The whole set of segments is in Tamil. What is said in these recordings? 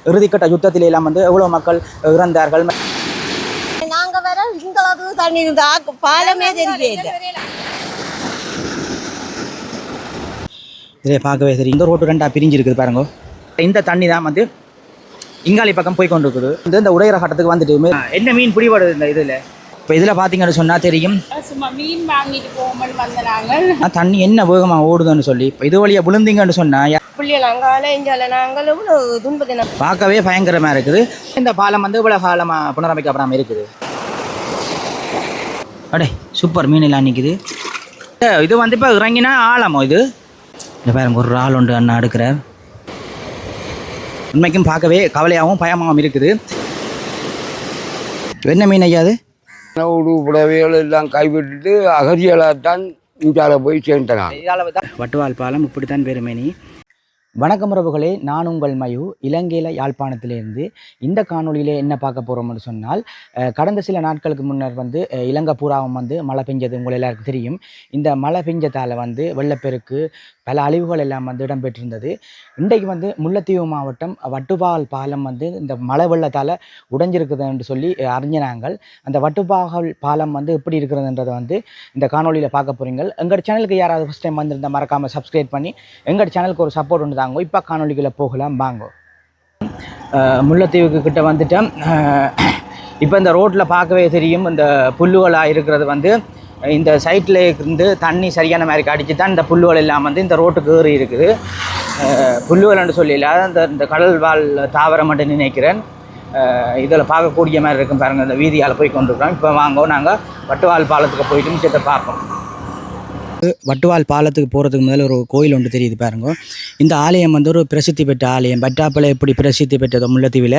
இறுதிக்கட்ட யுத்தத்திலே எல்லாம் வந்து எவ்வளோ மக்கள் இறந்தார்கள். நாங்கள் வேற இந்த அளவுக்கு தண்ணி இருந்தா பாலமே தெரியல. இதில் பார்க்கவே சரி, இந்த ரோட்டு ரெண்டாக பிரிஞ்சிருக்குது பாருங்க. இந்த தண்ணி தான் வந்து இங்காலி பக்கம் போய் கொண்டு இருக்குது. இந்த உடையிற கட்டத்துக்கு வந்துட்டு என்ன மீன் பிடிபடுது இந்த இதில். இப்போ இதில் பார்த்தீங்கன்னு சொன்னால் தெரியும், சும்மா மீன் வாங்கிட்டு போகும்போது வந்த நாங்கள் தண்ணி என்ன வேகமாக ஓடுதுன்னு சொல்லி. இப்போ இது வழியாக விழுந்தீங்கன்னு சொன்னால் பார்க்கவே பயங்கரமாக இருக்குது. இந்த பாலம் வந்து இவ்வளோ காலமாக புனரமைக்கப்படாமல் இருக்குது. அடே சூப்பர் மீன் எல்லாம் நிற்குது. இது வந்து இப்போ இறங்கினா ஆழமோ இது. இந்த பாருங்க ஒரு ஆள் ஒன்று அண்ணா எடுக்கிறார். உண்மைக்கும் பார்க்கவே கவலையாகவும் பயமாகவும் இருக்குது. என்ன மீன் ஐயாது? உணவு புடவைகள் எல்லாம் கைவிட்டுட்டு அகதிகளாகத்தான் இந்தியாவில் போய் சேர்ந்தனான். வட்டுவால் பாலம் இப்படித்தான் பெருமேனி. வணக்கம் உறவுகளே, நான் உங்கள் மயு, இலங்கையில் யாழ்ப்பாணத்திலிருந்து. இந்த காணொலியிலே என்ன பார்க்க போகிறோம்னு சொன்னால், கடந்த சில நாட்களுக்கு முன்னர் வந்து இலங்கை பூராவும் வந்து மழை பெஞ்சது உங்கள் எல்லாருக்கும் தெரியும். இந்த மழை பெஞ்சதால் வந்து வெள்ளப்பெருக்கு பல அழிவுகள் எல்லாம் வந்து இடம்பெற்றிருந்தது. இன்றைக்கு வந்து முல்லைத்தீவு மாவட்டம் வட்டுவால் பாலம் வந்து இந்த மழை வெள்ளத்தால் உடைஞ்சிருக்குதுன்னு சொல்லி அறிஞனாங்கள். அந்த வட்டுவால் பாலம் வந்து எப்படி இருக்கிறதுன்றதை வந்து இந்த காணொலியில் பார்க்க போகிறீங்க. எங்கள் சேனலுக்கு யாராவது ஃபஸ்ட் டைம் வந்திருந்தால் மறக்காமல் சப்ஸ்கிரைப் பண்ணி எங்கள் சேனலுக்கு ஒரு சப்போர்ட் உண்டு தாங்க. இப்போ காணொலிக்குள்ளே போகலாம் வாங்க. முல்லைத்தீவுக்கு கிட்ட வந்துட்டேன். இப்போ இந்த ரோட்டில் பார்க்கவே தெரியும், இந்த புல்லுகளாக இருக்கிறது வந்து இந்த சைட்டில் இருந்து தண்ணி சரியான மாதிரி அடித்து தான் இந்த புல்லுகள் எல்லாம் வந்து இந்த ரோட்டுக்கு ஏறி இருக்குது. புல்லுகள்னு சொல்லல, இந்த கடல் வாழ் தாவரம் மட்டும் நினைக்கிறேன். இதில் பார்க்கக்கூடிய மாதிரி இருக்கும் பாருங்கள். இந்த வீதியால் போய் கொண்டிருக்கிறோம். இப்போ வாங்க நாங்கள் வட்டுவால் பாலத்துக்கு போயிட்டு மிச்சத்தை பார்ப்போம். வட்டுவால் பாலத்துக்கு போகிறதுக்கு முதல்ல ஒரு கோயில் ஒன்று தெரியுது பாருங்க. இந்த ஆலயம் வந்து ஒரு பிரசித்தி பெற்ற ஆலயம். பட்டாப்பளை எப்படி பிரசித்தி பெற்றதோ முல்லைத்தீவில்,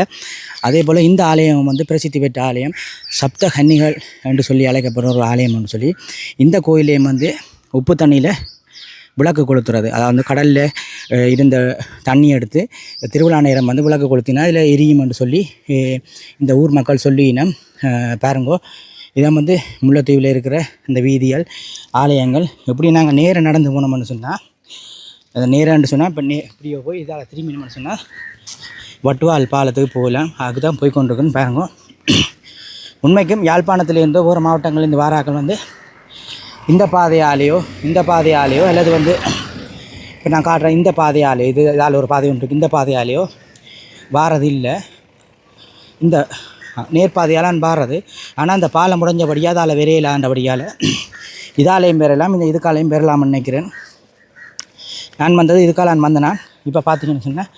அதே போல் இந்த ஆலயம் வந்து பிரசித்தி பெற்ற ஆலயம். சப்த கன்னிகள் என்று சொல்லி அழைக்கப்படுற ஒரு ஆலயம்னு சொல்லி. இந்த கோயிலையும் வந்து உப்பு தண்ணியில் விளக்கு கொளுத்துறது, அதாவது கடலில் இருந்த தண்ணி எடுத்து திருவிழா நேரம் வந்து விளக்கு கொளுத்தினா அதில் எரியும் என்று சொல்லி இந்த ஊர் மக்கள் சொல்லினோம் பாருங்கோ. இதான் வந்து முல்லைத்தீவில் இருக்கிற இந்த வீதிகள் ஆலயங்கள். எப்படி நாங்கள் நேராக நடந்து போனோம்னு சொன்னால், அதை நேரான்னு சொன்னால் இப்போ இப்படியோ போய் இதால் திரும்பினோம்னு சொன்னால் வட்டுவால் பாலத்துக்கு போகலாம். அதுக்கு தான் போய் கொண்டிருக்குன்னு பாருங்க. உண்மைக்கும் யாழ்ப்பாணத்திலேருந்தோ ஒவ்வொரு மாவட்டங்கள்லேருந்து வாராக்கள் வந்து இந்த பாதையாலேயோ அல்லது வந்து இப்போ நான் காட்டுறேன் இந்த பாதையாலேயோ, இதால் ஒரு பாதை ஒன்று இருக்குது, இந்த பாதையாலேயோ வாரது இல்லை. இந்த நேர்பாதையாலான் பாடுறது. ஆனால் அந்த பாலம் முடிஞ்சபடியாக அதால் விரையிலான்றபடியால் இதாலையும் பெறலாம், இந்த இதுக்காலையும் பெறலாம்னு நினைக்கிறேன். நான் வந்தது இதுக்காலான் வந்தேன். இப்போ பார்த்தீங்கன்னு சொன்னால்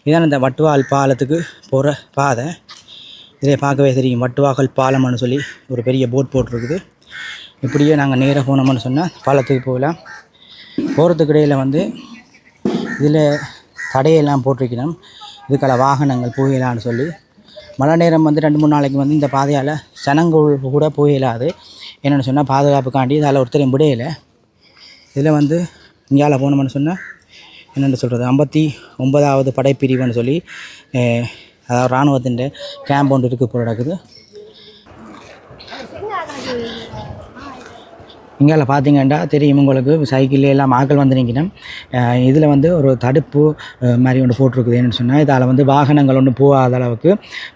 இதான் இந்த வட்டுவால் பாலத்துக்கு போகிற பாதை. இதை பார்க்கவே தெரியும், வட்டுவாகல் பாலம்னு சொல்லி ஒரு பெரிய போட் போட்டிருக்குது. இப்படியே நாங்கள் நேராக போனோம்னு சொன்னால் பாலத்துக்கு போகலாம். போகிறதுக்கு இடையில் வந்து இதில் தடையெல்லாம் போட்டிருக்கணும், இதுக்கால வாகனங்கள் போகலான்னு சொல்லி. மழை நேரம் வந்து 2-3 நாளைக்கு வந்து இந்த பாதையால் சனங்கள் கூட போயிடாது. என்னென்னு சொன்னால் பாதுகாப்புக்காண்டி இதால் ஒருத்தரையும் விடையிலை. இதில் வந்து இந்தியாவில் போனோம்னு சொன்னால் என்னென்னு சொல்கிறது, 59வது படைப்பிரிவுன்னு சொல்லி அதாவது இராணுவத்தின் கேம்ப் ஒன்று இருக்குது போல நடக்குது. இங்கே பார்த்தீங்கன்னா தெரியும் உங்களுக்கு, சைக்கிள் எல்லாம் ஆக்கள் வந்து நிற்கணும். இதில் வந்து ஒரு தடுப்பு மாதிரி ஒன்று போட்டிருக்குது. என்னென்னு சொன்னால் இதால் வந்து வாகனங்கள் ஒன்று போகாத அளவுக்கு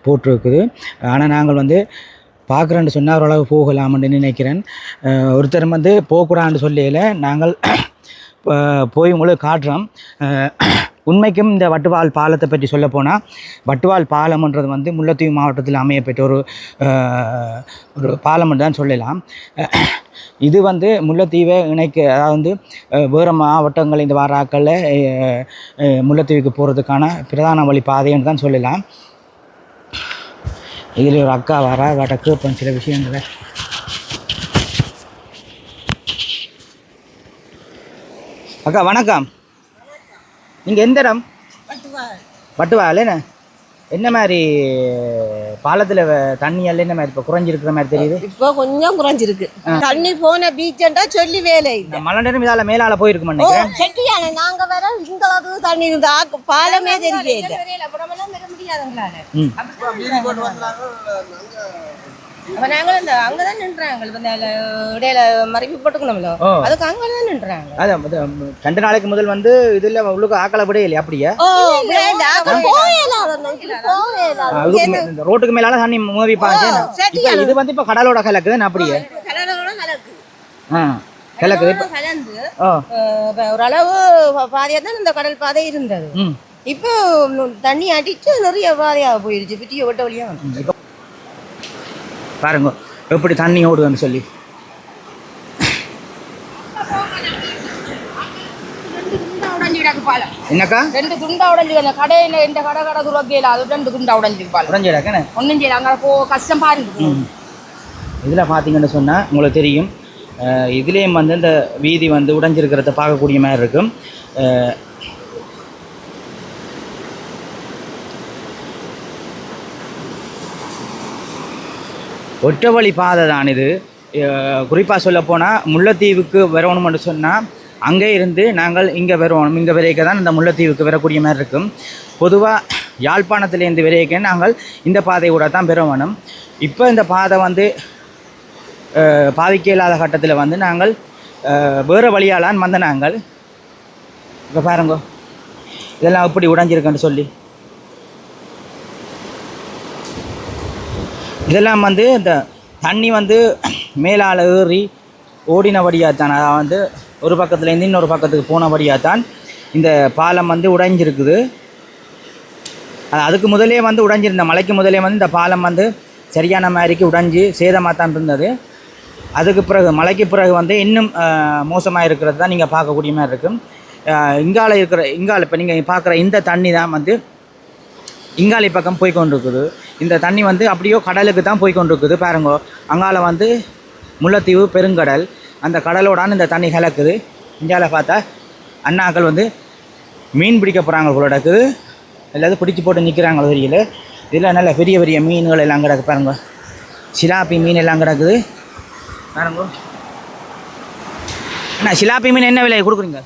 போட்டிருக்குது. ஆனால் நாங்கள் வந்து பார்க்குறேன்னு சொன்னால் ஓரளவு போகலாம்னு நினைக்கிறேன். ஒருத்தர் வந்து போகக்கூடாதுன்னு சொல்லியில் நாங்கள் போய் உங்களுக்கு காட்டுறோம். உண்மைக்கும் இந்த வட்டுவால் பாலத்தை பற்றி சொல்ல போனால், வட்டுவால் பாலம்ன்றது வந்து முல்லைத்தீவு மாவட்டத்தில் அமையப்பட்ட ஒரு பாலம் தான் சொல்லலாம். இது வந்து முல்லைத்தீவை இணைக்க, அதாவது வந்து வேறு மாவட்டங்கள் இந்த வாராக்களில் முல்லைத்தீவுக்கு போகிறதுக்கான பிரதான வழி பாதைன்னு தான் சொல்லலாம். இதில் ஒரு அக்கா வாட்ட கேட்பேன் சில விஷயங்களை. அக்கா வணக்கம். நீங்கள் எந்த இடம்? வட்டுவால். என்ன மாதிரி பாலத்தில் தண்ணி எல்லாம் என்ன மாதிரி இப்போ குறைஞ்சிருக்கிற மாதிரி தெரியுது? இப்போ கொஞ்சம் குறைஞ்சிருக்கு. தண்ணி போன பீச்சண்டா சொல்லி வேலை இல்லை. மழை நேரம் இதால் மேலால் போயிருக்குமா நினைக்கிறேன். செட்டியான நாங்கள் வேற இந்த அளவுக்கு தண்ணி இருந்தா பாலமே தெரியல. அப்ப நாங்கள் இந்த அங்கதான் நின்றாங்க இந்த இடையில மறைப்பு போட்டுக்கணும்ல அதுக்கு அங்கதான் நின்றாங்க. அதான் 2 நாளைக்கு முதல் வந்து இதுல உள்ளுக்கு ஆக்களை விட இல்லையா அப்படியா? இந்த ரோட்டுக்கு மேலால தண்ணி மூவி பாஞ்சு இது வந்து இப்ப கடலோட கலக்குது அப்படியே கலக்குது கலந்து ஓரளவு பாதையா தான் இந்த கடல் பாதை இருந்தது. இப்போ தண்ணி அடிச்சு நிறைய பாதையா போயிடுச்சு. பிட்டிய ஒட்ட வழியா பாருங்க எப்படி தண்ணி ஓடுதுன்னு சொல்லி. என்னக்கா 2 துண்டா உடைஞ்சு கடையில இந்த கடை துறக்கையில அது 2 துண்டா உடைஞ்சிருப்பாள். உடைஞ்சிடாக்கண்ணே ஒன்றும் செய்யல அங்கே கஷ்டம் பாருங்க. இதில் பார்த்தீங்கன்னு சொன்னால் உங்களுக்கு தெரியும் இதுலேயும் வந்து இந்த வீதி வந்து உடைஞ்சிருக்கிறத பார்க்கக்கூடிய மாதிரி இருக்கும். ஒற்றை வழி பாதை தான் இது. குறிப்பாக சொல்லப்போனால் முல்லைத்தீவுக்கு வரணும்னு சொன்னால் அங்கே இருந்து நாங்கள் இங்கே வரணும். இங்கே விரைக்க தான் இந்த முல்லைத்தீவுக்கு வரக்கூடிய மாதிரி இருக்கும். பொதுவாக யாழ்ப்பாணத்துலேருந்து விரைக்க நாங்கள் இந்த பாதையோட தான் பெறணும். இப்போ இந்த பாதை வந்து பாதிக்க இல்லாத கட்டத்தில் வந்து நாங்கள் வேறு வழியாலான்னு வந்த நாங்கள் இப்போ பாருங்க இதெல்லாம் எப்படி உடைஞ்சிருக்குன்னு சொல்லி. இதெல்லாம் வந்து இந்த தண்ணி வந்து மேலால் ஏறி ஓடினபடியாக தான், அதாவது வந்து ஒரு பக்கத்துலேருந்து இன்னொரு பக்கத்துக்கு போனபடியாக தான் இந்த பாலம் வந்து உடைஞ்சிருக்குது. அதுக்கு முதலே வந்து உடைஞ்சிருந்த மலைக்கு முதலே வந்து இந்த பாலம் வந்து சரியான மாதிரிக்கு உடைஞ்சி சேதமாக தான் இருந்தது. அதுக்கு பிறகு மலைக்கு பிறகு வந்து இன்னும் மோசமாக இருக்கிறது தான் நீங்கள் பார்க்கக்கூடிய மாதிரி இருக்கும். இங்கால இப்போ நீங்கள் பார்க்குற இந்த தண்ணி தான் வந்து இங்காலை பக்கம் போய் கொண்டிருக்குது. இந்த தண்ணி வந்து அப்படியோ கடலுக்கு தான் போய் கொண்டிருக்குது. பாருங்க அங்கால வந்து முல்லைத்தீவு பெருங்கடல், அந்த கடலோடான இந்த தண்ணி கலக்குது. இந்தியாவில் பார்த்தா அண்ணாக்கள் வந்து மீன் பிடிக்க போகிறாங்க போல இருக்குது. எல்லாத்தையும் பிடிச்சி போட்டு நிற்கிறாங்க தெரியல. இதில் நல்ல பெரிய பெரிய மீன்கள் எல்லாம் கிடக்கு பாருங்க. சிலாப்பி மீன் எல்லாம் கிடக்குது பாருங்க. அண்ணா சிலாப்பி மீன் என்ன விலை கொடுக்குறீங்க?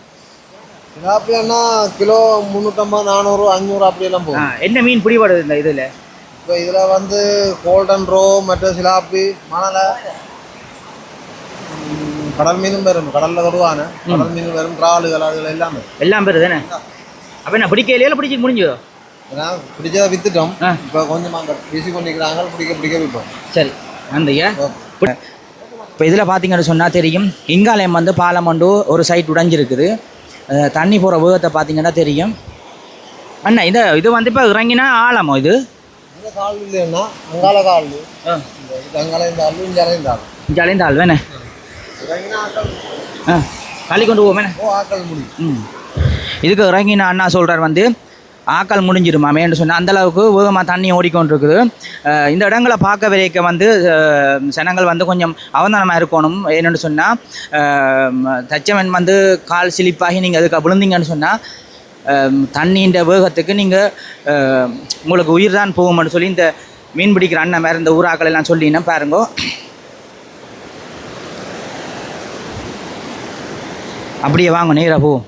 சிலாப்பி அண்ணா கிலோ 350, 400, 500 அப்படியெல்லாம் போகும். என்ன மீன் பிடிபடுது இந்த இதில்? இப்போ இதில் வந்து கோல்டன் ரோ, மற்ற சிலாப்பி, மணலை, கடல் மீனும் வரும். கடலில் வருவான கடல் மீன் வரும், இறாலுகள் அதுகள் எல்லாமே எல்லாம் பேர் தானே. அப்போ என்ன பிடிக்கலையில பிடிச்சி முடிஞ்சதோ? ஏன்னா பிடிச்சதை விற்றுட்டோம். இப்போ கொஞ்சம் அங்கே பிசி பண்ணிக்கிறாங்க, பிடிக்க விற்போம். சரி நன்றியா. இப்போ இதில் பார்த்தீங்கன்னு சொன்னால் தெரியும் இங்காலயம் வந்து பாலம் வந்து ஒரு சைட் உடைஞ்சிருக்குது. தண்ணி போகிற வேகத்தை பார்த்தீங்கன்னா தெரியும். அண்ணா இது வந்து இப்போ இறங்கினா ஆழமோ? இது இந்த கால் இல்லைன்னா அங்கால கால், அங்கால இந்த ஆள், இந்த ஆள், இந்த ஆள் வேணே இறங்கினா ஆக்கள் தள்ளி கொண்டு போவேண்ணே. ஆக்கள் முடியும். இதுக்கு இறங்கினா அண்ணா சொல்கிறார் வந்து ஆக்கள் முடிஞ்சிருமாமேன்னு சொன்னால் அந்தளவுக்கு வேகமாக தண்ணி ஓடிக்கொண்டிருக்குது. இந்த இடங்களை பார்க்க வரைக்க வந்து ஜனங்கள் வந்து கொஞ்சம் அவதானமாக இருக்கணும். என்னென்னு சொன்னால் தச்சவன் வந்து கால் சிலிப்பாகி நீங்கள் அதுக்கு விழுந்தீங்கன்னு சொன்னால் தண்ணின்ற வேகத்துக்கு நீங்கள் உங்களுக்கு உயிர் தான் போகும்னு சொல்லி இந்த மீன் பிடிக்கிற அண்ணன் மேலே இந்த ஊராக்கள் எல்லாம் சொல்லினா பாருங்கோ. அப்படியே வாங்க நேராக போவோம்.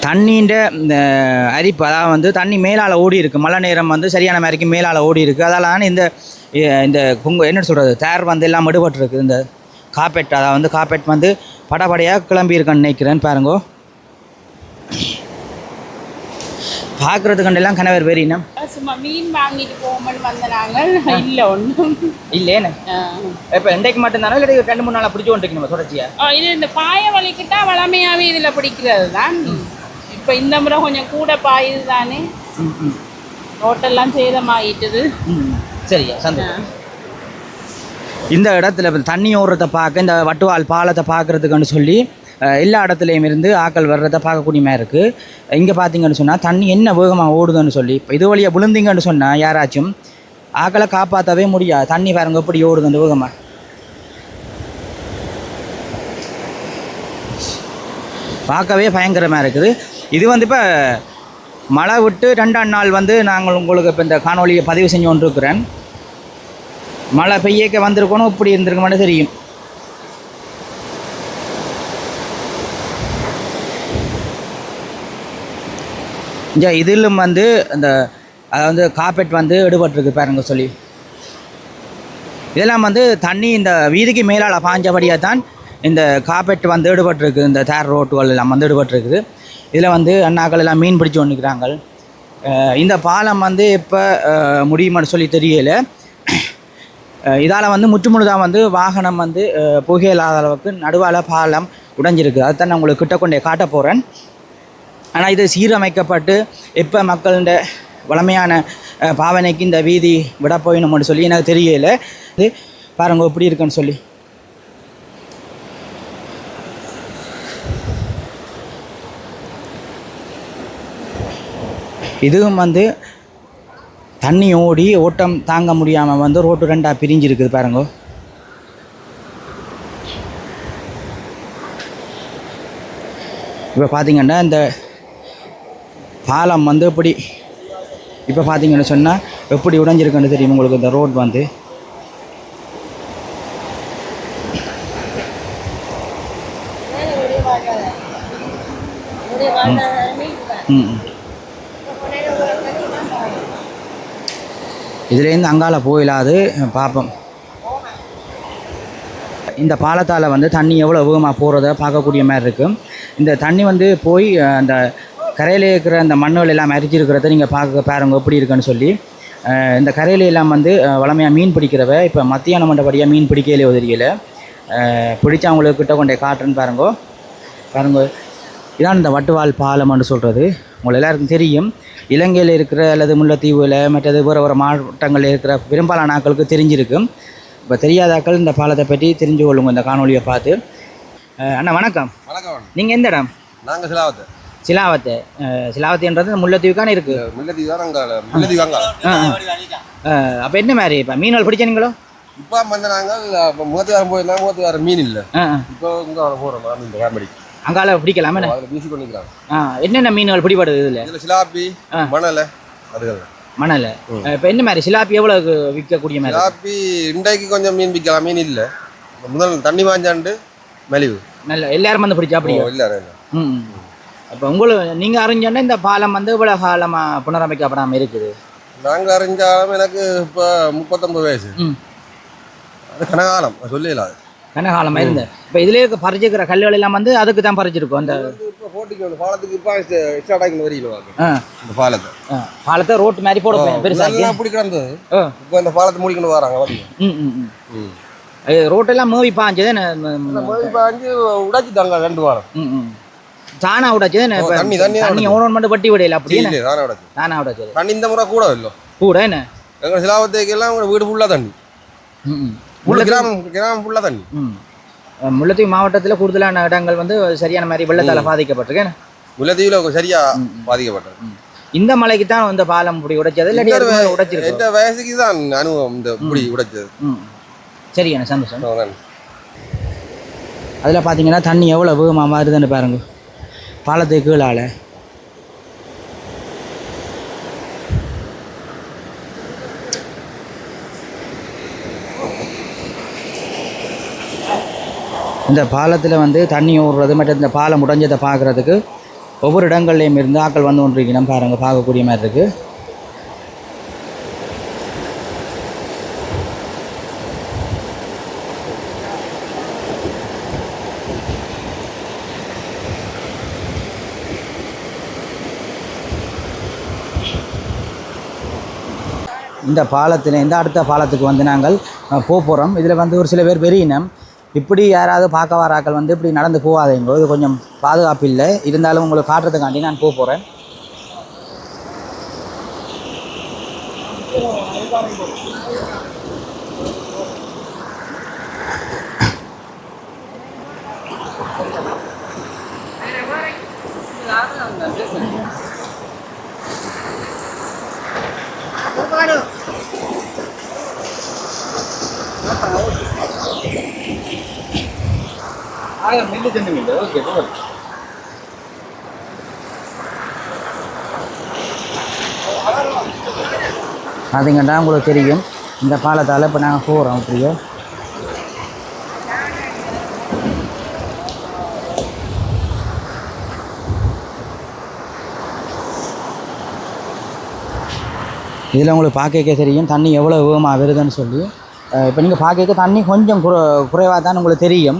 தண்ணின்ற இந்த அரிப்பு, அதாவது வந்து தண்ணி மேலால் ஓடி இருக்குது. மழை நேரம் வந்து சரியான மாதிரிக்கு மேலால் ஓடி இருக்குது. அதெல்லாம் இந்த இந்த என்ன சொல்கிறது தேர் வந்து எல்லாம் எடுபட்டுருக்கு. இந்த காப்பெட், அதாவது வந்து காப்பெட் வந்து படப்படையாக கிளம்பியிருக்கேன்னு நினைக்கிறேன்னு பாருங்கோ. பார்க்குறதுக்கண்டெல்லாம் கணவர் பேரினா சும்மா மீன் வாங்கிட்டு போகணும்னு வந்த நாங்கள் இல்லை ஒன்றும் இல்லைன்னு. இப்போ இன்றைக்கு மட்டும்தானோ இல்லை 2-3 நாளாக பிடிச்சி கொண்டிருக்கு நம்ம தொடர்ச்சியா? இது இந்த பாய வலிக்கிட்டா வளமையாகவே இதில் பிடிக்கிறது தான். இப்போ இந்த முறை கொஞ்சம் கூட பாயுது தானே, ரோட்டெல்லாம் சேதமாகிட்டுது. சரியா சந்தோஷம். இந்த இடத்துல தண்ணி ஓடுறத பார்க்க, இந்த வட்டுவால் பாலத்தை பார்க்குறதுக்குன்னு சொல்லி எல்லா இடத்துலையும் இருந்து ஆக்கள் வர்றதை பார்க்கக்கூடிய மாதிரி இருக்குது. இங்கே பார்த்தீங்கன்னு சொன்னால் தண்ணி என்ன வேகமாக ஓடுதுன்னு சொல்லி இப்போ இது வழியாக விழுந்தீங்கன்னு சொன்னால் யாராச்சும் ஆக்களை காப்பாற்றவே முடியாது. தண்ணி பாருங்க எப்படி ஓடுதுன்னு வேகமாக. பார்க்கவே பயங்கரமாக இருக்குது. இது வந்து இப்போ மழை விட்டு 2ஆம் நாள் வந்து நாங்கள் உங்களுக்கு இப்போ இந்த காணொலியை பதிவு செஞ்சு கொண்டிருக்கிறேன். மழை பெய்யக்க வந்திருக்கணும், இப்படி இருந்திருக்குமான்னு தெரியும். இங்கே இதிலும் வந்து இந்த அதாவது கார்பெட் வந்து எடுபட்டிருக்கு பாருங்க சொல்லி. இதெல்லாம் வந்து தண்ணி இந்த வீதிக்கு மேலால் பாஞ்சபடியாக தான் இந்த கார்பெட் வந்து எடுபட்டிருக்கு. இந்த தேர் ரோட்டுகள் எல்லாம் வந்து எடுபட்டிருக்குது. இதில் வந்து அண்ணாக்கள் எல்லாம் மீன் பிடிச்சி கொண்டுக்கிறாங்க. இந்த பாலம் வந்து இப்போ முடியுமான்னு சொல்லி தெரியலை. இதால் வந்து முற்றுமுழுதாக வந்து வாகனம் வந்து புகையில்லாத அளவுக்கு நடுவால் பாலம் உடைஞ்சிருக்கு. அதுதான் நான் உங்களுக்கு கிட்ட கொண்டே காட்ட போகிறேன். ஆனால் இது சீரமைக்கப்பட்டு இப்போ மக்களோட வளமையான பாவனைக்கு இந்த வீதி விட போயணும்னு சொல்லி எனக்கு தெரியலை. இது பாருங்க எப்படி இருக்குன்னு சொல்லி. இதுவும் வந்து தண்ணி ஓடி ஓட்டம் தாங்க முடியாமல் வந்து ரோட்டு ரெண்டாக பிரிஞ்சிருக்குது பாருங்க. இப்போ பார்த்தீங்கன்னா இந்த பாலம் வந்து எப்படி இப்போ பார்த்தீங்கன்னு சொன்னால் எப்படி உடைஞ்சிருக்குன்னு தெரியும் உங்களுக்கு. இந்த ரோட் வந்து இதுலேருந்து அங்கால போயிடாது பார்ப்போம். இந்த பாலத்தால் வந்து தண்ணி எவ்வளோ வேகமாக போகிறத பார்க்கக்கூடிய மாதிரி இருக்குது. இந்த தண்ணி வந்து போய் அந்த கரையில் இருக்கிற அந்த மண்ணுகள் எல்லாம் அரிச்சிருக்கிறத நீங்கள் பாருங்க எப்படி இருக்குன்னு சொல்லி. இந்த கரையில எல்லாம் வந்து வளமையாக மீன் பிடிக்கிறவ இப்போ மத்தியானம் மண்டபடியாக மீன் பிடிக்கலே உதவியில் பிடிச்சா அவங்களுக்கு கிட்ட கொண்டே காட்டுறேன்னு பாருங்க. இதான் இந்த வட்டுவால் பாலம்னு சொல்கிறது. உங்களுக்கு எல்லாருக்கும் தெரியும். இலங்கையில் இருக்கிற அல்லது முல்லைத்தீவில் மற்றது வேறு மாவட்டங்களில் இருக்கிற பெரும்பாலான ஆட்களுக்கு தெரிஞ்சிருக்கு. இப்போ தெரியாதாக்கள் இந்த பாலத்தை பற்றி தெரிஞ்சு கொள்ளுங்க இந்த காணொலியை பார்த்து. அண்ணா வணக்கம். வணக்கம். நீங்கள் எந்த இடம்? நாங்கள் சிலாவத்தை. சிலாவத்தைன்றது முல்லைத்தீவுக்கான இருக்குது. முல்லைத்தீவு தான் நாங்கள் முல்லைத்தீவு வாங்க. அப்போ என்ன மாதிரி இப்போ மீன்கள் பிடிச்சீங்களோ? இப்போ வந்து நாங்கள் முகத்துக்காரம் போயிருந்தாங்க. முகத்துக்கார மீன் இல்லை. இப்போ இங்கே போகிறோம். நான் இந்த வேம்படி அங்கால பிடிக்கலாமே வீசி கொண்டிருக்கிறாங்க. என்னென்ன மீன்கள் பிடிபடுது இதில்? சிலாப்பி, மணலை, அதுகள் மணல். இப்போ என்ன மாதிரி சிலாப்பி எவ்வளோக்கு விற்கக்கூடிய மாதிரி? சிலாப்பி இன்றைக்கு கொஞ்சம் மீன் விற்கலாம். மீன் இல்லை. முதல் தண்ணி வாஞ்சாண்டு மெலிவு நல்ல எல்லாரும் வந்து பிடிச்சா அப்படியே இல்லை. அப்போ உங்களுக்கு நீங்கள் அறிஞ்சோன்னா இந்த பாலம் வந்து இவ்வளோ காலமாக புனரமைக்கப்படாமல் இருக்குது? நாங்கள் அறிஞ்சாலும் எனக்கு இப்போ 39 வயசு. அது கனகாலம் சொல்லலாம். கனகாலமாக இருந்தேன். இப்போ இதிலே பறிச்சிக்கிற கல்லுகள் எல்லாம் வந்து அதுக்கு தான் பறிச்சிருக்கோம். அந்த இப்போ போட்டிக்கு பாலத்துக்கு இப்போ ஸ்டார்ட் ஆகி வரீங்க. இந்த பாலத்தை ரோட்டு மாதிரி போட பெருசாக அப்படி கிடந்தது. இப்போ இந்த பாலத்தை முடிக்கணும் வராங்க. ரோட்டெல்லாம் மூவி பாஞ்சது பாஞ்சு உடைச்சிட்டாங்க 2 வாரம். தானா உடைச்சது தண்ணி ஓனோன் மட்டும் பட்டி விடையில அப்படின்னு தானா உடைச்சது. தண்ணி இந்த முறை கூட இல்லை கூட என்ன எங்கள் சிலாவத்தைக்கு எல்லாம் வீடு ஃபுல்லாக தண்ணி. கிராமம் ஃபுல்லாக தண்ணி. முல்லைத்தீவு மாவட்டத்தில் கூடுதலான இடங்கள் வந்து சரியான மாதிரி வெள்ளத்தால் பாதிக்கப்பட்டிருக்கேன். முல்லைத்தீவில் சரியா பாதிக்கப்பட்டது. இந்த மலைக்கு தான் இந்த பாலம் இப்படி உடைச்சது இல்லை உடைச்சிருக்கு? இந்த வயசுக்கு தான் அனுபவம் இந்த இப்படி உடைச்சது. சரியான சந்தோஷம். அதில் பார்த்தீங்கன்னா தண்ணி எவ்வளோ வேகமாக மாறுதுன்னு பாருங்க பாலத்துக்கு கீழால். இந்த பாலத்தில் வந்து தண்ணி ஓடுறது மற்றும் இந்த பாலம் உடைஞ்சதை பார்க்குறதுக்கு ஒவ்வொரு இடங்கள்லையும் இருந்து ஆக்கள் வந்து கொண்டிருக்கணும் பாருங்கள். பார்க்கக்கூடிய மாதிரி இருக்குது. இந்த பாலத்தில் இந்த அடுத்த பாலத்துக்கு வந்து நாங்கள் போகிறோம். இதில் வந்து ஒரு சில பேர் வெறியினம் இப்படி யாராவது பார்க்க வராக்கள் வந்து இப்படி நடந்து போகாதீங்க. இது கொஞ்சம் பாதுகாப்பு இல்லை. இருந்தாலும் உங்களுக்கு காட்டுறதுக்காண்டி நான் போகிறேன். பார்த்தீங்கன்னா உங்களுக்கு தெரியும் இந்த பாலத்தால் இப்போ நாங்கள் போகிறோம். அப்படியே இதில் உங்களுக்கு பார்க்க தெரியும் தண்ணி எவ்வளோ வேகமாக வருதுன்னு சொல்லி. இப்போ நீங்கள் பார்க்க தண்ணி கொஞ்சம் குறைவாக தான் உங்களுக்கு தெரியும்.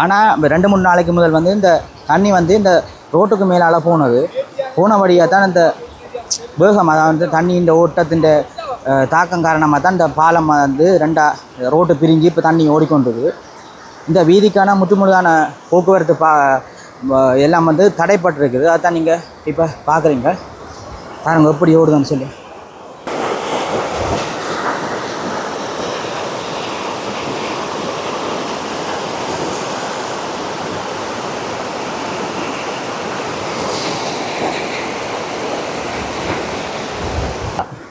ஆனால் 2-3 நாளைக்கு முதல் வந்து இந்த தண்ணி வந்து இந்த ரோட்டுக்கு மேலால் போன வழியாக தான் இந்த வேகம், அதாவது தண்ணி இந்த ஓட்டத்தின் தாக்கம் காரணமாக தான் இந்த பாலம் வந்து ரோட்டு பிரிஞ்சு இப்போ தண்ணி ஓடிக்கொண்டது. இந்த வீதிக்கான முற்றுமுழுதான போக்குவரத்து எல்லாம் வந்து தடைப்பட்டிருக்குது. அதுதான் நீங்கள் இப்போ பார்க்குறீங்க பாருங்க எப்படி ஓடுதுன்னு சொல்லி.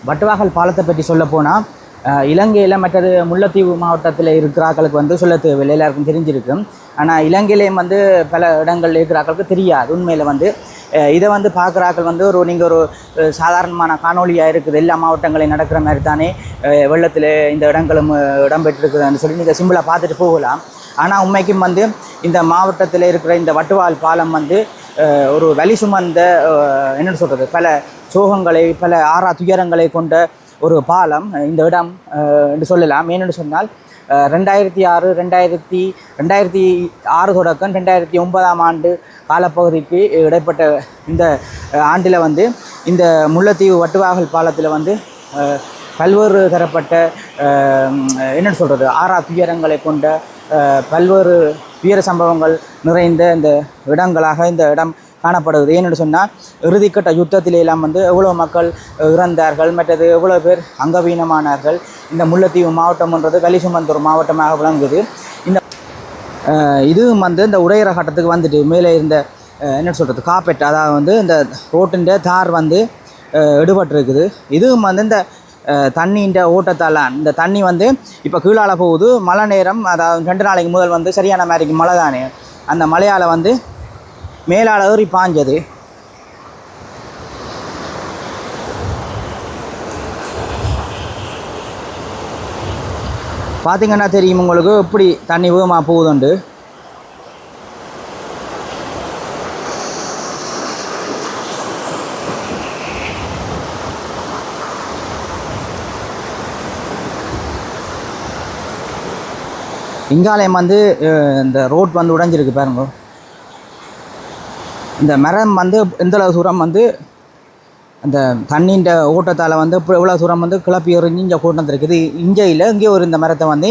வட்டுவாகல் பாலத்தை பற்றி சொல்ல போனால் இலங்கையில் மற்றது முல்லைத்தீவு மாவட்டத்தில் இருக்கிறாக்களுக்கு வந்து சொல்ல தேவையில்லை, எல்லாருக்கும் தெரிஞ்சிருக்கும். ஆனால் இலங்கையிலேயும் வந்து பல இடங்களில் இருக்கிறாக்களுக்கு தெரியாது. உண்மையில் வந்து இதை வந்து பார்க்குறாக்கள் வந்து நீங்கள் ஒரு சாதாரணமான காணொலியாக இருக்குது, எல்லா மாவட்டங்களையும் நடக்கிற மாதிரி தானே வெள்ளத்தில் இந்த இடங்களும் இடம்பெற்றிருக்குதுன்னு சொல்லி நீங்கள் சிம்பிளாக பார்த்துட்டு போகலாம். ஆனால் உண்மைக்கும் வந்து இந்த மாவட்டத்தில் இருக்கிற இந்த வட்டுவால் பாலம் வந்து ஒரு வலி சுமந்த என்னென்னு சொல்கிறது, பல சோகங்களை பல துயரங்களை கொண்ட ஒரு பாலம் இந்த இடம் என்று சொல்லலாம். ஏனென்று சொன்னால் 2006 தொடக்கம் 2009 ஆண்டு காலப்பகுதிக்கு இடைப்பட்ட இந்த ஆண்டில் வந்து இந்த முல்லைத்தீவு வட்டுவாகல் பாலத்தில் வந்து பல்வேறு தரப்பட்ட என்னென்னு சொல்கிறது துயரங்களை கொண்ட பல்வேறு வீர சம்பவங்கள் நிறைந்த இந்த இடங்களாக இந்த இடம் காணப்படுகிறது. ஏன்னு சொன்னால் இறுதிக்கட்ட யுத்தத்திலெல்லாம் வந்து எவ்வளோ மக்கள் இறந்தார்கள், மற்றது எவ்வளோ பேர் அங்கவீனமானார்கள். இந்த முல்லைத்தீவு மாவட்டம்ன்றது வலி சுமந்த ஒரு மாவட்டமாக விளங்குது. இந்த இதுவும் வந்து இந்த உடையிற கட்டத்துக்கு வந்துட்டு மேலே இருந்த என்ன சொல்கிறது காப்பெட், அதாவது வந்து இந்த ரோட்டின் தார் வந்து எடுபட்டிருக்குது. இதுவும் வந்து இந்த தண்ணின்ற ஓட்டத்தால் இந்த தண்ணி வந்து இப்போ கீழால் போகுது. மழை நேரம், அதாவது 2 நாளைக்கு முதல் வந்து சரியான மாதிரிக்கு மழை தானே, அந்த மழையால் வந்து மேலால் ஏறி பாஞ்சது. பார்த்தீங்கன்னா தெரியும் உங்களுக்கு எப்படி தண்ணி வேகமாக போகுதுண்டு. இங்காலயம் வந்து இந்த ரோட் வந்து உடைஞ்சிருக்கு பாருங்க. இந்த மரம் வந்து எந்தளவு தூரம் வந்து அந்த தண்ணின்ற ஓட்டத்தால் வந்து இப்போ எவ்வளோ தூரம் வந்து கிளப்பி எறிஞ்சு இங்கே கொண்டு வந்துருக்குது. இங்கேயில் இங்கே ஒரு இந்த மரத்தை வந்து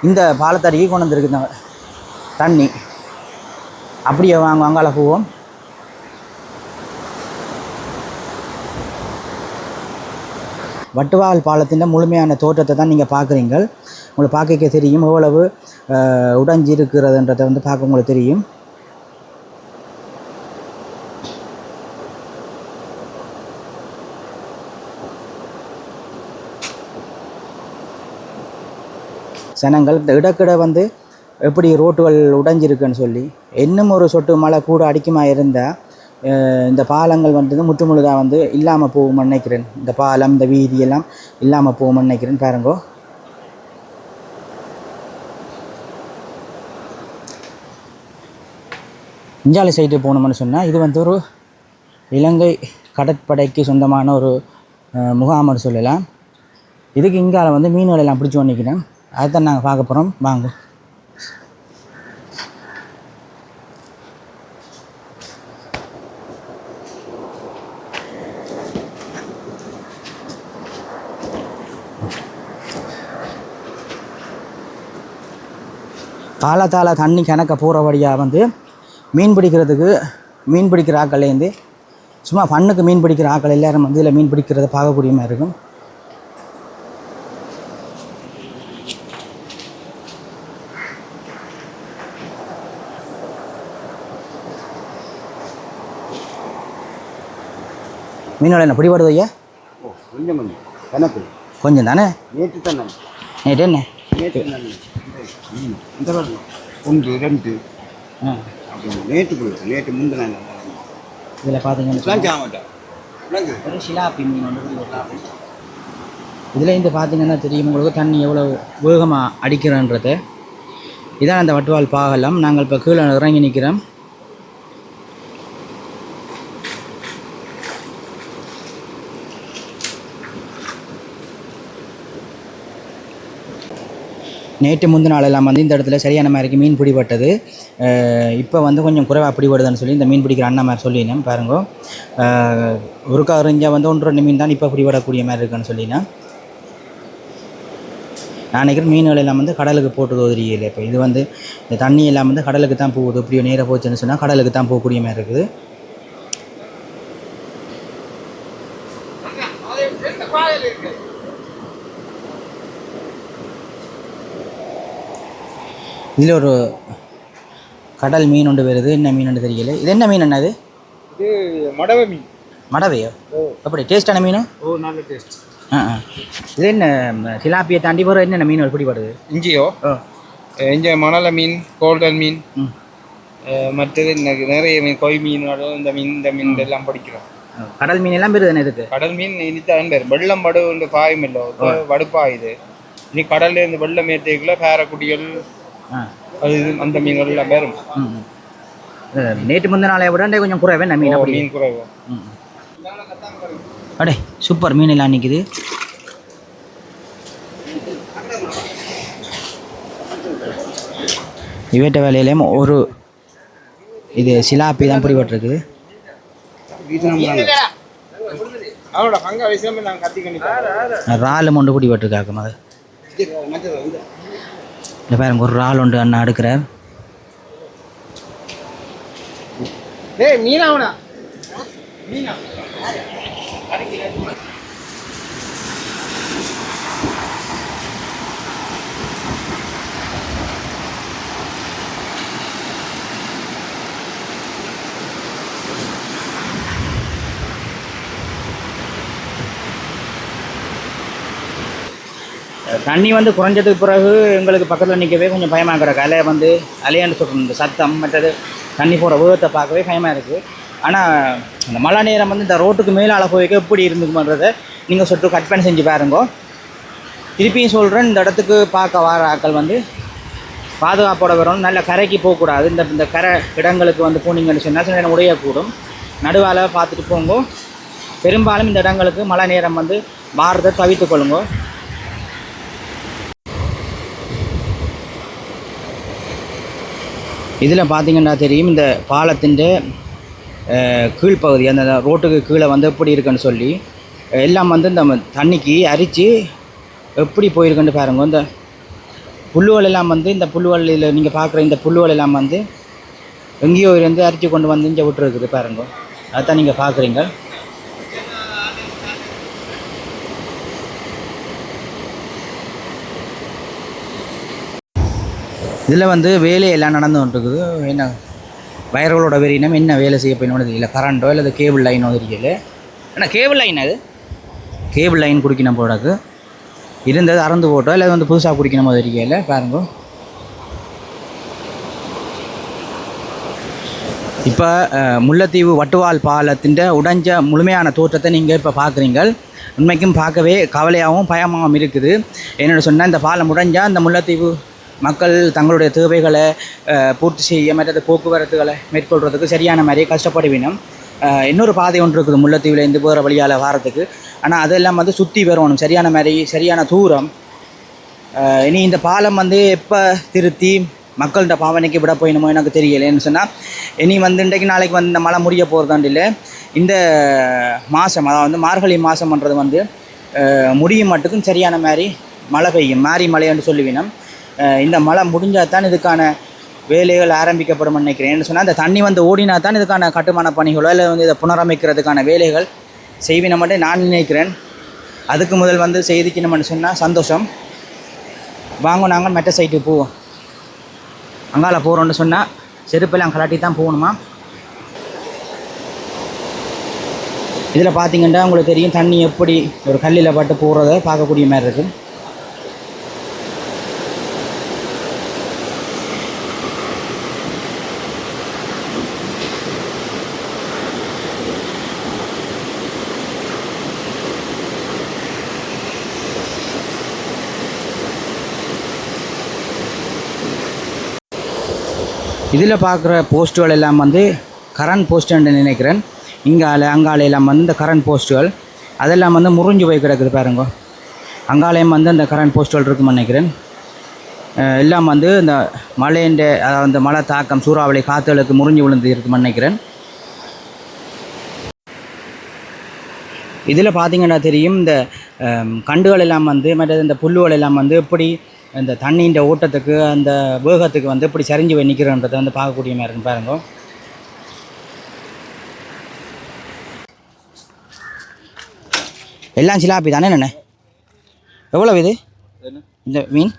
இந்த பாலத்தடிக்கு கொண்டு வந்துருக்கு இந்த தண்ணி. அப்படியே வாங்க அங்கால போவோம். வட்டுவாகல் பாலத்தின் முழுமையான தோற்றத்தை தான் நீங்கள் பார்க்குறீங்க. உங்களுக்கு பார்க்க தெரியும் எவ்வளவு உடைஞ்சி இருக்கிறதுன்றதை வந்து பார்க்க உங்களுக்கு தெரியும். ஜனங்கள் இந்த இடக்கிட வந்து எப்படி ரோட்டுகள் உடைஞ்சிருக்குன்னு சொல்லி, இன்னும் ஒரு சொட்டு மழை கூட அடிக்குமா இருந்தால் இந்த பாலங்கள் வந்து முற்றுமுழுதாக வந்து இல்லாமல் போகும்னு நினைக்கிறேன். இந்த பாலம் இந்த வீதியெல்லாம் இல்லாமல் போகும்னு நினைக்கிறேன். பாருங்கோ, இஞ்சாலை சைடு போகணும்னு சொன்னால் இது வந்து ஒரு இலங்கை கடற்படைக்கு சொந்தமான ஒரு முகாம்னு சொல்லலாம். இதுக்கு இங்கால வந்து மீன்களெல்லாம் பிடிச்சி நினைக்கிறேன். அதுதான் நாங்கள் பார்க்க போகிறோம். வாங்க. காலத்தால் தண்ணி கணக்க போகிறபடியாக வந்து மீன் பிடிக்கிற ஆக்கள்லேருந்து சும்மா ஃபண்ணுக்கு மீன் பிடிக்கிற ஆக்கள் எல்லோரும் வந்து இதில் மீன் பிடிக்கிறத பார்க்கக்கூடிய மாதிரி இருக்கும். மீனோட என்ன பிடிபடுது ஐயா? கொஞ்சம் தானே. நேற்று என்ன இதில் பார்த்தீங்கன்னா சிலாப்பி மீன் இதில் இந்த பார்த்தீங்கன்னா தெரியும் உங்களுக்கு தண்ணி எவ்வளோ வேகமாக அடிக்கிறன்றது. இதான் அந்த வட்டுவால் பாகலம். நாங்கள் இப்போ கீழே இறங்கி நிற்கிறோம். நேற்று முந்தின நாளெல்லாம் வந்து இந்த இடத்துல சரியான மாதிரிக்கு மீன் பிடிபட்டது. இப்போ வந்து கொஞ்சம் குறைவாக பிடிபடுதுன்னு சொல்லி இந்த மீன் பிடிக்கிற அண்ணா மாதிரி சொல்லினேன் பாருங்க. ஒரு கறிஞ்சா வந்து 1-2 மீன் தான் இப்போ பிடிபடக்கூடிய மாதிரி இருக்குன்னு சொல்லினேன். நான் நினைக்கிறேன் மீன்கள் எல்லாம் வந்து கடலுக்கு போட்டு உதறியில்லை. இப்போ இது வந்து இந்த தண்ணி எல்லாம் வந்து கடலுக்கு தான் போகுது. இப்படியோ நேராக போச்சுன்னு சொன்னால் கடலுக்கு தான் போகக்கூடிய மாதிரி இருக்குது. இதில் ஒரு கடல் மீன் ஒன்று வருது. என்ன மீன் ஒன்று தெரியல. இது என்ன மீன் என்னது? இது மடவை மீன். மடவையோ? எப்படி டேஸ்டான மீன்? நல்ல டேஸ்ட். இது என்ன சிலாப்பியை தாண்டி போகிற என்னென்ன மீன் பிடிபடுது? இங்கேயோ இங்கே மணலை மீன், கோல்டன் மீன், மற்றது நிறைய மீன், கொய் மீன், இந்த மீன் எல்லாம் படிக்கிறோம். கடல் மீன் எல்லாம் பெருது இதுக்கு? கடல் மீன் இனித்தான் பேர் வெள்ளம் வடு பாயும் இல்லை, வடுப்பாயுது. இனி கடல்ல இருந்து வெள்ளம் ஏற்றிக்குள்ள பேரக்குடிகள் அது அந்த மீன்கள் எல்லாம் பேரும். நேற்று முந்தின நாளை விட கொஞ்சம் குறைவே மீன் குறைவு. அடே சூப்பர் மீன் எல்லாம் நிற்குது. இவட்ட வேலையிலேயும் ஒரு இது சிலாப்பி தான் பிடிபட்டிருக்குது. இறால் ஒன்று பிடிபட்டிருக்காக்கும். அது இல்லை பாருங்க, ஒரு இறால் ஒன்று அண்ணா எடுக்கிறார். தண்ணி வந்து குறைஞ்சதுக்கு பிறகு எங்களுக்கு பக்கத்தில் நிற்கவே கொஞ்சம் பயமாக கிடக்கு. அலையை வந்து அலையாண்டு சொல்கிறோம், இந்த சத்தம் மற்றது தண்ணி போகிற வேகத்தை பார்க்கவே பயமாக இருக்குது. ஆனால் அந்த மழை நேரம் வந்து இந்த ரோட்டுக்கு மேலே போய்க்க எப்படி இருந்துக்குன்றதை நீங்கள் சொட்டு கட் பண்ணி செஞ்சு பாருங்க. திருப்பியும் சொல்கிறேன், இந்த இடத்துக்கு பார்க்க வர ஆட்கள் வந்து பாதுகாப்போட வரணும். நல்ல கரைக்கு போகக்கூடாது. இந்த கரை இடங்களுக்கு வந்து போனீங்கன்னு சொன்னால் சில நேரம் உடையக்கூடும். நடுவால் பார்த்துட்டு போங்க. பெரும்பாலும் இந்த இடங்களுக்கு மழை நேரம் வந்து மாறுறதை தவிர்த்து கொள்ளுங்க. இதில் பார்த்தீங்கன்னா தெரியும், இந்த பாலத்தின் கீழ்ப்பகுதி அந்த ரோட்டுக்கு கீழே வந்து எப்படி இருக்குன்னு சொல்லி எல்லாம் வந்து இந்த தண்ணிக்கு அரித்து எப்படி போயிருக்குன்னு பாருங்க. இந்த புல்லுகள் எல்லாம் வந்து இந்த புல்லுகளில் நீங்கள் பார்க்குற இந்த புல்லுகள் எல்லாம் வந்து எங்கேயோ இருந்து அரித்து கொண்டு வந்து இங்கே விட்டுருக்குது பாருங்க. அதுதான் நீங்கள் பார்க்குறீங்க. இதில் வந்து வேலையெல்லாம் நடந்து கொண்டிருக்குது. என்ன வயர்களோட வெறினம் என்ன வேலை செய்ய போயினோன்னு தெரியல. கரண்டோ இல்லை அது கேபிள் லைனோ தெரியல. ஏன்னா கேபிள் லைன், அது கேபிள் லைன் குடிக்கணும் போடாது இருந்தது அறந்து போட்டோ இல்லை வந்து புதுசாக குடிக்கணுமோ தெரியல. பாருங்க, இப்போ முல்லைத்தீவு வட்டுவால் பாலத்தின் உடைஞ்ச முழுமையான தோற்றத்தை நீங்கள் இப்போ பார்க்குறீங்க. உண்மைக்கும் பார்க்கவே கவலையாகவும் பயமாகவும் இருக்குது. என்னென்னு சொன்னால், இந்த பாலம் உடைஞ்சால் இந்த முல்லைத்தீவு மக்கள் தங்களுடைய தேவைகளை பூர்த்தி செய்ய மற்றது போக்குவரத்துகளை மேற்கொள்கிறதுக்கு சரியான மாதிரியே கஷ்டப்படுவினோம். இன்னொரு பாதை ஒன்று இருக்குது முல்லைத்தீவுலேருந்து போகிற வழியால் வாரத்துக்கு. ஆனால் அதெல்லாம் வந்து சுற்றி வரணும் சரியான மாதிரி, சரியான தூரம். இனி இந்த பாலம் வந்து எப்போ திருத்தி மக்கள்கிட்ட பாவனைக்கு விட போயினுமோ எனக்கு தெரியலைன்னு சொன்னால், இனி வந்து இன்றைக்கு நாளைக்கு வந்து இந்த மழை முடிய போகிறதாண்டு இல்லை. இந்த மாதம், அதாவது மார்கழி மாதம்ன்றது வந்து முடியும் மட்டுக்கும் சரியான மாதிரி மழை பெய்யும். மாறி மழைன்னு சொல்லுவினோம். இந்த மழை முடிஞ்சால் தான் இதுக்கான வேலைகள் ஆரம்பிக்கப்படும் நினைக்கிறேன். என்ன சொன்னால், இந்த தண்ணி வந்து ஓடினா தான் இதுக்கான கட்டுமான பணிகளோ இல்லை வந்து இதை புனரமைக்கிறதுக்கான வேலைகள் செய்வினோம்னு நான் நினைக்கிறேன். அதுக்கு முதல் வந்து செய்திக்கணும்னு சொன்னால் சந்தோஷம். வாங்க, நாங்கள் மெட்ட சைட்டுக்கு போவோம். அங்கால போகிறோன்னு சொன்னால் செருப்பெல்லாம் கலாட்டி தான் போகணுமா. இதில் பார்த்தீங்கன்னா உங்களுக்கு தெரியும், தண்ணி எப்படி ஒரு கல்லில் பட்டு போகிறத பார்க்கக்கூடிய மாதிரி இருக்குது. இதில் பார்க்குற போஸ்ட்டுகள் எல்லாம் வந்து கரண்ட் போஸ்ட்டுன்னு நினைக்கிறேன். இங்கால அங்கால எல்லாம் வந்து இந்த கரண்ட் போஸ்ட்டுகள் அதெல்லாம் வந்து முறிஞ்சு போய் கிடக்குது பாருங்க. அங்காலயம் வந்து அந்த கரண்ட் போஸ்ட்டுகள் இருக்குன்னு நினைக்கிறேன். எல்லாம் வந்து இந்த மழைன்ற அதாவது அந்த மழை தாக்கம் சூறாவளி காற்றுகளுக்கு முறிஞ்சு விழுந்து இருக்குன்னு நினைக்கிறேன். இதில் பார்த்தீங்கன்னா தெரியும் இந்த கண்டுகள் எல்லாம் வந்து மற்றது இந்த புல்லுகள் எல்லாம் வந்து எப்படி இந்த தண்ணின்ற ஓட்டத்துக்கு அந்த வேகத்துக்கு வந்து எப்படி சரிஞ்சு போய் நிற்கிறன்றதை வந்து பார்க்கக்கூடிய மாதிரி இருக்கும் பாருங்க. எல்லாம் சிலாப்பி தானே என்ன? எவ்வளோ இது இந்த மீன்?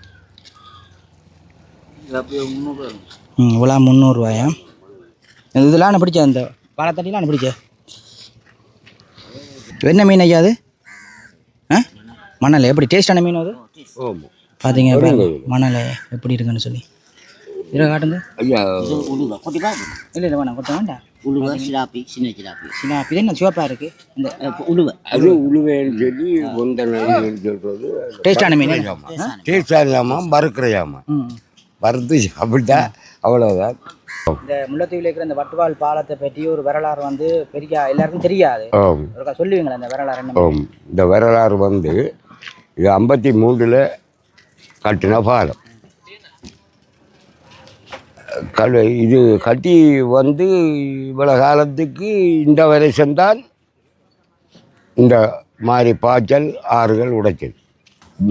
இவ்வளோ 300 ரூபாயா? இதெல்லாம் என்ன பிடிச்ச இந்த பாலத்தட்டிலாம் என்ன பிடிச்ச என்ன மீன் ஐயா அது? மணல் எப்படி டேஸ்டான மீன் அது? பார்த்தீங்க மணல் எப்படி இருக்குன்னு சொல்லி இதை காட்டுங்க. இல்லை வேணாம் கொட்ட வேண்டாம். உழுவை சிலாப்பி சின்ன சிலாப்பி சிலாப்பி என்ன சிவப்பாக இருக்குது இந்த உழுவை அது உழுவேன்னு சொல்லி சொல்றது டேஸ்டான மீன். டேஸ்டான வறுக்கிறையாமா வறுத்து சாப்பிட்டா அவ்வளோதான். இந்த முல்லைத்தீவில் இருக்கிற இந்த வட்டுவால் பாலத்தை பற்றி ஒரு வரலாறு வந்து பெரிய எல்லாருக்கும் தெரியாது. சொல்லுவீங்களா இந்த வரலாறு என்ன? இந்த வரலாறு வந்து இது 53 கட்டின பாலம். இது கட்டி வந்து இவ்வளோ காலத்துக்கு இந்த வருஷம்தான் இந்த மாதிரி பாய்ச்சல் ஆறுகள் உடைச்சது.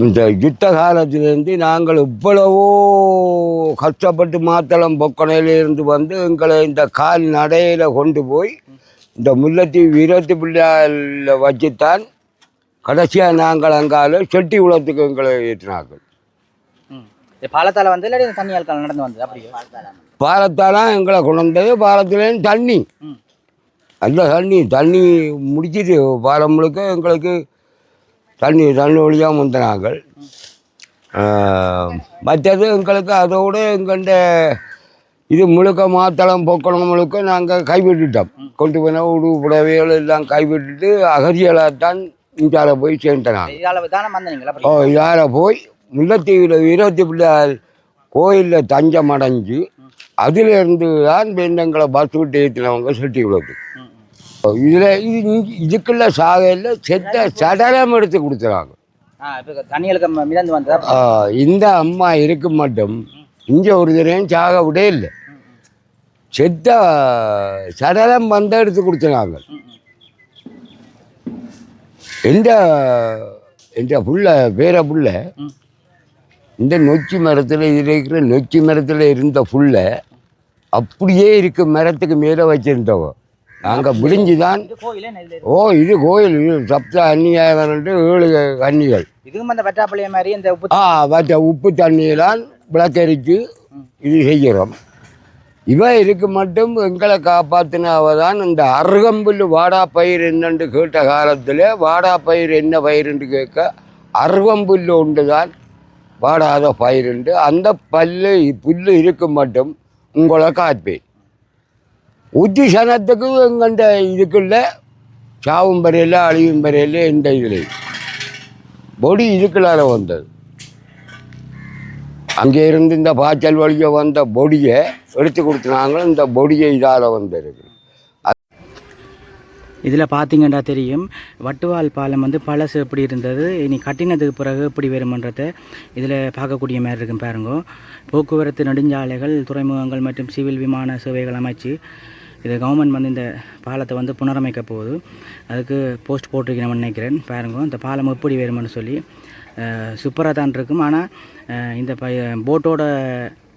இந்த யுத்த காலத்திலேருந்து நாங்கள் இவ்வளவோ கஷ்டப்பட்டு மாத்தளம் பொக்கணையிலிருந்து வந்து எங்களை இந்த கால் நடையில் கொண்டு போய் இந்த முல்லைத்தீவு வீரத்து பிள்ளையாரில் வச்சுத்தான் கடைசியாக நாங்கள் அங்கால செட்டி உலகத்துக்கு எங்களை ஏற்றினார்கள். பாலத்தால் வந்து இல்லை தண்ணியால் நடந்து வந்தது அப்படியே பாலத்தாலாம் எங்களை கொண்டு வந்தது. பாலத்துலேருந்து தண்ணி அந்த தண்ணி முடிச்சிட்டு பாலம் முழுக்க எங்களுக்கு தண்ணி வழியாக முந்தினாங்கள். மற்றது எங்களுக்கு அதோடு எங்கள்ட இது முழுக்க மாத்தளம் பொக்கணம் முழுக்க நாங்கள் கைவிட்டுட்டோம். கொண்டு போன உடுவு புடவைகள் எல்லாம் கைவிட்டுட்டு அகதிகளாகத்தான் இந்தால போய் சேர்ந்தனாங்க. இதால் போய் முல்லைத்தீவில் வீரத்தி பிள்ளையார் கோயிலில் தஞ்சம் அடைஞ்சு அதிலிருந்து தான் எங்களை பஸ் விட்டு ஏற்றினவங்க செட்டி விளக்கு. இதில் இதுக்குள்ள சாகையில் செத்த சடலம் எடுத்து கொடுத்துறாங்க. இந்த அம்மா இருக்க மட்டும் இங்கே ஒரு தினம் சாக விட இல்லை, செத்த சடலம் வந்து எடுத்து கொடுத்துறாங்க. எந்த புள்ள பேர புள்ள இந்த நொச்சி மரத்தில் இருக்கிற நொச்சி மரத்தில் இருந்த புள்ள அப்படியே இருக்க மரத்துக்கு மேலே வச்சுருந்தவங்க. நாங்கள் விடிஞ்சுதான் இது கோயில் சப்த அந்நியாயம் 7 கன்னிகள் உப்பு தண்ணியெல்லாம் விளக்கரித்து இது செய்கிறோம். இவ இருக்க மட்டும் எங்களை காப்பாற்றினாவ தான் இந்த அருகம்புல் வாடா பயிர் என்னென்று கேட்ட காலத்தில் வாடா பயிர் என்ன பயிருன்னு கேட்க அருகம்புல் ஒன்று தான் வாடாத பயிருண்டு. அந்த புல் இருக்க மட்டும் உங்களை காப்பேன். உச்சி சனத்துக்கு எங்கள்ட இதுக்குள்ள சாவும் பறையில் அழிவும் பறையில் இந்த இதில் பொடி இதுக்குள்ளார வந்தது. அங்கே இருந்து இந்த பாய்ச்சல் வழியை வந்த பொடியை எடுத்து கொடுத்துனாங்களும் இந்த பொடியை இதால் வந்திருக்கு. இதில் பார்த்தீங்கன்னா தெரியும் வட்டுவால் பாலம் வந்து பழசு எப்படி இருந்தது, இனி கட்டினதுக்கு பிறகு எப்படி வருமன்றதை இதில் பார்க்கக்கூடிய மாதிரி இருக்கும் பாருங்க. போக்குவரத்து நெடுஞ்சாலைகள் துறைமுகங்கள் மற்றும் சிவில் விமான சேவைகள் அமைச்சு இது கவர்மெண்ட் வந்து இந்த பாலத்தை வந்து புனரமைக்க போகுது. அதுக்கு போஸ்ட் போட்டிருக்கணும்னு நினைக்கிறேன். பாருங்க இந்த பாலம் எப்படி வரும்னு சொல்லி சூப்பராக தான் இருக்கும். ஆனால் இந்த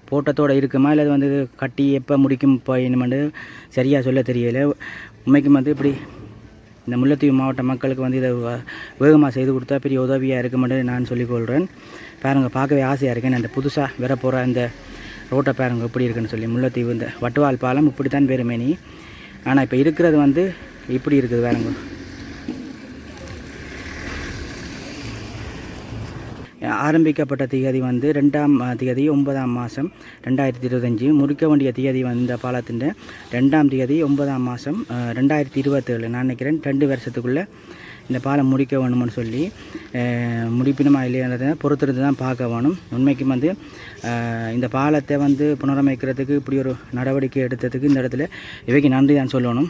போட்டத்தோடு இருக்குமா இல்லை வந்து கட்டி எப்போ முடிக்கும் போயினுமெண்டு சரியாக சொல்ல தெரியலை. உண்மைக்கும் வந்து இப்படி இந்த முல்லைத்தீவு மாவட்ட மக்களுக்கு வந்து இதை வேகமாக செய்து கொடுத்தா பெரிய உதவியாக இருக்குமென்று நான் சொல்லிக்கொள்கிறேன். பாருங்கள் பார்க்கவே ஆசையாக இருக்கேன். அந்த புதுசாக வரப்போகிற அந்த ரோட்டை பாருங்கள் எப்படி இருக்குன்னு சொல்லி. முல்லைத்தீவு இந்த வட்டுவால் பாலம் இப்படி தான் பேருமேனி, ஆனால் இப்போ இருக்கிறது வந்து இப்படி இருக்குது பாருங்க. ஆரம்பிக்கப்பட்ட தேதி வந்து 2ஆம் தேதி 9ஆம் மாதம் 2025. முடிக்க வேண்டிய தேதி வந்து இந்த பாலத்தின் 2ஆம் தேதி 9ஆம் மாதம் 2027. நான் நினைக்கிறேன் 2 வருஷத்துக்குள்ளே இந்த பாலம் முடிக்க வேணும்னு சொல்லி முடிப்பினுமா இல்லைன்றதை பொறுத்திருந்து தான் பார்க்க வேணும். உண்மைக்கும் வந்து இந்த பாலத்தை வந்து புனரமைக்கிறதுக்கு இப்படி ஒரு நடவடிக்கை எடுத்ததுக்கு இந்த இடத்துல இவைக்கு நன்றி தான் சொல்லணும்.